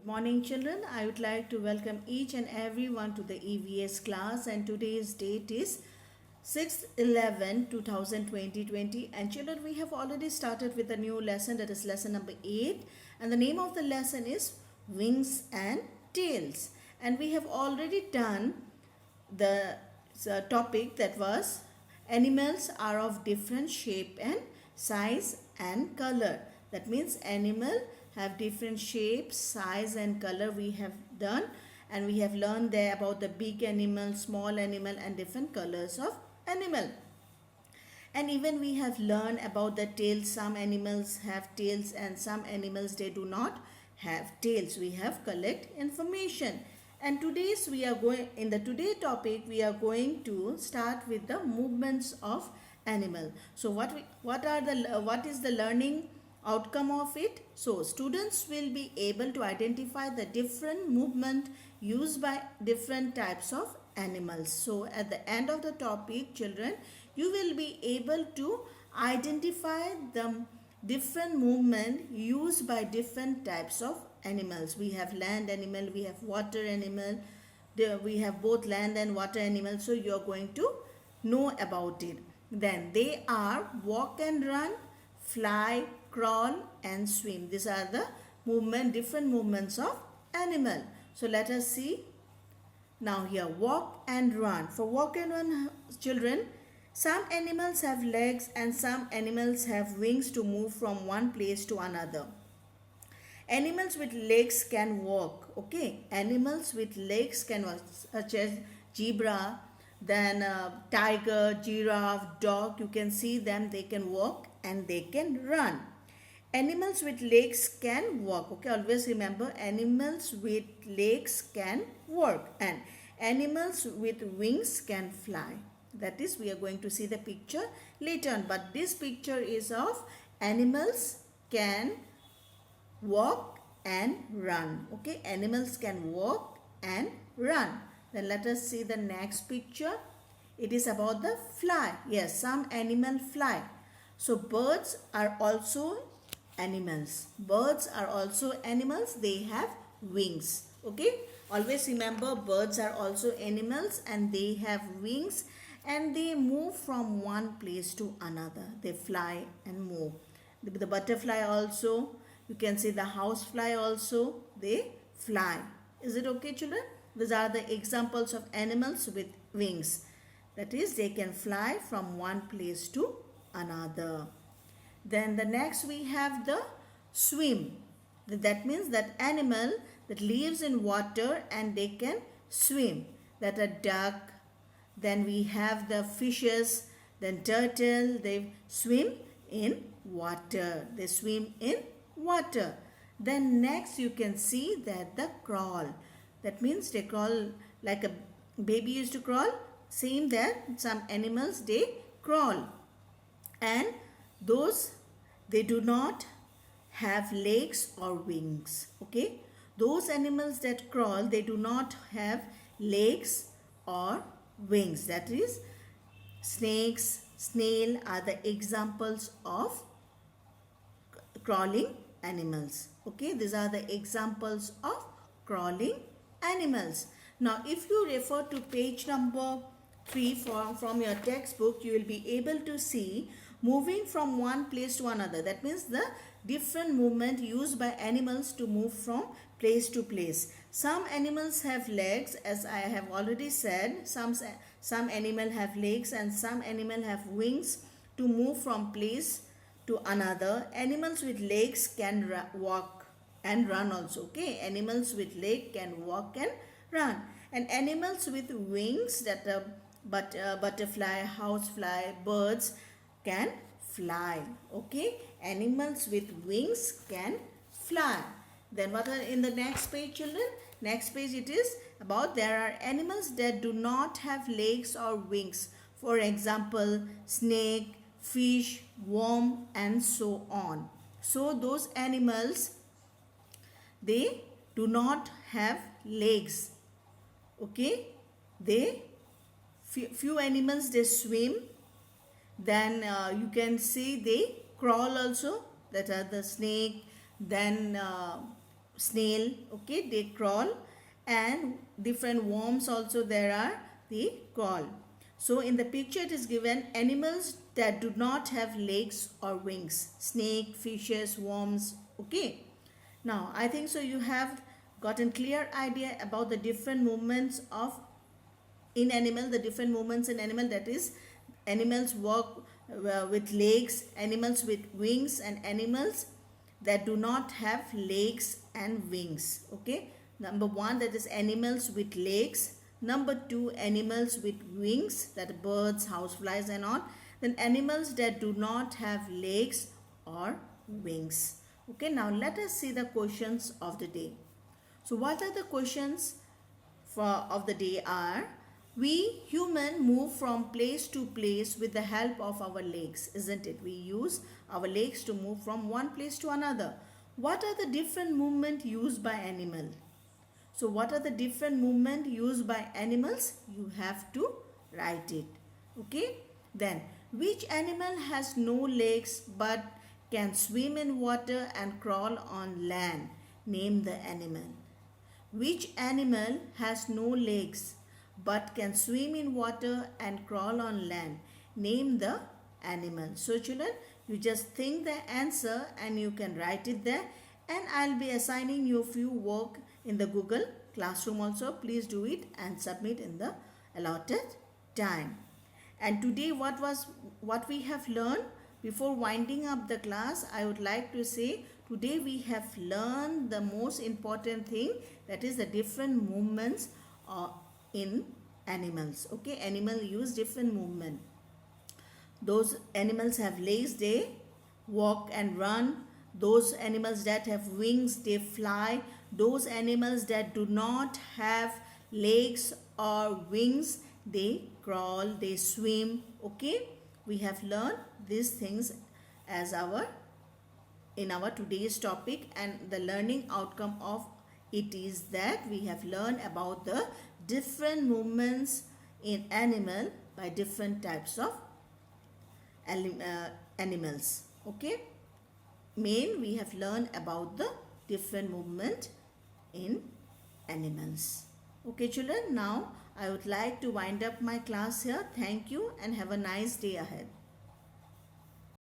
Morning children, I would like to welcome each and everyone to the EVS class, and today's date is 6/11/2020. And children, we have already started with a new lesson, that is lesson number 8, and the name of the lesson is Wings and Tails. And we have already done the topic that was animals are of different shape and size and color. That means animal have different shapes, size and color we have done, and we have learned there about the big animal, small animal and different colors of animal. And even we have learned about the tails. Some animals have tails and some animals they do not have tails. We have collect information. And today's we are going in the today topic we are going to start with the movements of animal. So what is the learning outcome of it? So students will be able to identify the different movement used by different types of animals. So at the end of the topic, children, you will be able to identify the different movement used by different types of animals. We have land animal, we have water animal, we have both land and water animals. So you are going to know about it. Then they are walk and run, fly, crawl and swim. These are the different movements of animal. So let us see. Now here, walk and run. For walk and run, children, some animals have legs and some animals have wings to move from one place to another. Animals with legs can walk. Okay, animals with legs can walk, such as zebra, then tiger, giraffe, dog. You can see them, they can walk and they can run. Animals with legs can walk. Okay, always remember, animals with legs can walk and animals with wings can fly. That is, we are going to see the picture later on, but this picture is of animals can walk and run. Okay, animals can walk and run. Then let us see the next picture. It is about the fly. Yes, some animal fly. So birds are also animals. Birds are also animals. They have wings. Okay, always remember, birds are also animals and they have wings and they move from one place to another. They fly and move. The butterfly also, you can see the housefly also, they fly. Is it okay, children? These are the examples of animals with wings. That is, they can fly from one place to another. Then the next we have the swim. That means that animal that lives in water and they can swim. That a duck. Then we have the fishes. Then turtle. They swim in water. They swim in water. Then next you can see that the crawl. That means they crawl like a baby used to crawl. Same that some animals they crawl. And those, they do not have legs or wings. Okay, those animals that crawl, they do not have legs or wings. That is, snakes, snail are the examples of crawling animals. Okay, these are the examples of crawling animals. Now if you refer to page number 3 from your textbook, you will be able to see moving from one place to another. That means the different movement used by animals to move from place to place. Some animals have legs, as I have already said. Some animal have legs and some animal have wings to move from place to another. Animals with legs can walk and run also. Okay, animals with legs can walk and run. And animals with wings, that butterfly, housefly, birds can fly. Okay, animals with wings can fly. Then what are in the next page, children? Next page it is about there are animals that do not have legs or wings. For example, snake, fish, worm and so on. So those animals, they do not have legs. Okay, they few animals they swim. Then you can see they crawl also. That are the snake, then snail, okay, they crawl, and different worms also there are, they crawl. So in the picture it is given animals that do not have legs or wings, snake, fishes, worms, okay. Now I think so you have gotten clear idea about the different movements of in animal, the different movements in animal, that is animals walk with legs, animals with wings, and animals that do not have legs and wings, okay. Number one, that is animals with legs. Number two, animals with wings, that birds, houseflies and all. Then animals that do not have legs or wings, okay. Now let us see the questions of the day. So what are the questions of the day are: we human move from place to place with the help of our legs, isn't it? We use our legs to move from one place to another. What are the different movement used by animal? So what are the different movement used by animals? You have to write it, okay. Then which animal has no legs but can swim in water and crawl on land? Name the animal. Which animal has no legs but can swim in water and crawl on land? Name the animal. So children, you just think the answer and you can write it there, and I'll be assigning you a few work in the Google Classroom also. Please do it and submit in the allotted time. And today what we have learned, before winding up the class, I would like to say today we have learned the most important thing, that is the different movements in animals, okay. Animal use different movement. Those animals have legs, they walk and run. Those animals that have wings, they fly. Those animals that do not have legs or wings, they crawl, they swim, okay. We have learned these things as in our today's topic, and the learning outcome of it is that we have learned about the different movements in animal by different types of animals, okay. Main, we have learned about the different movement in animals, okay children. Now I would like to wind up my class here. Thank you and have a nice day ahead.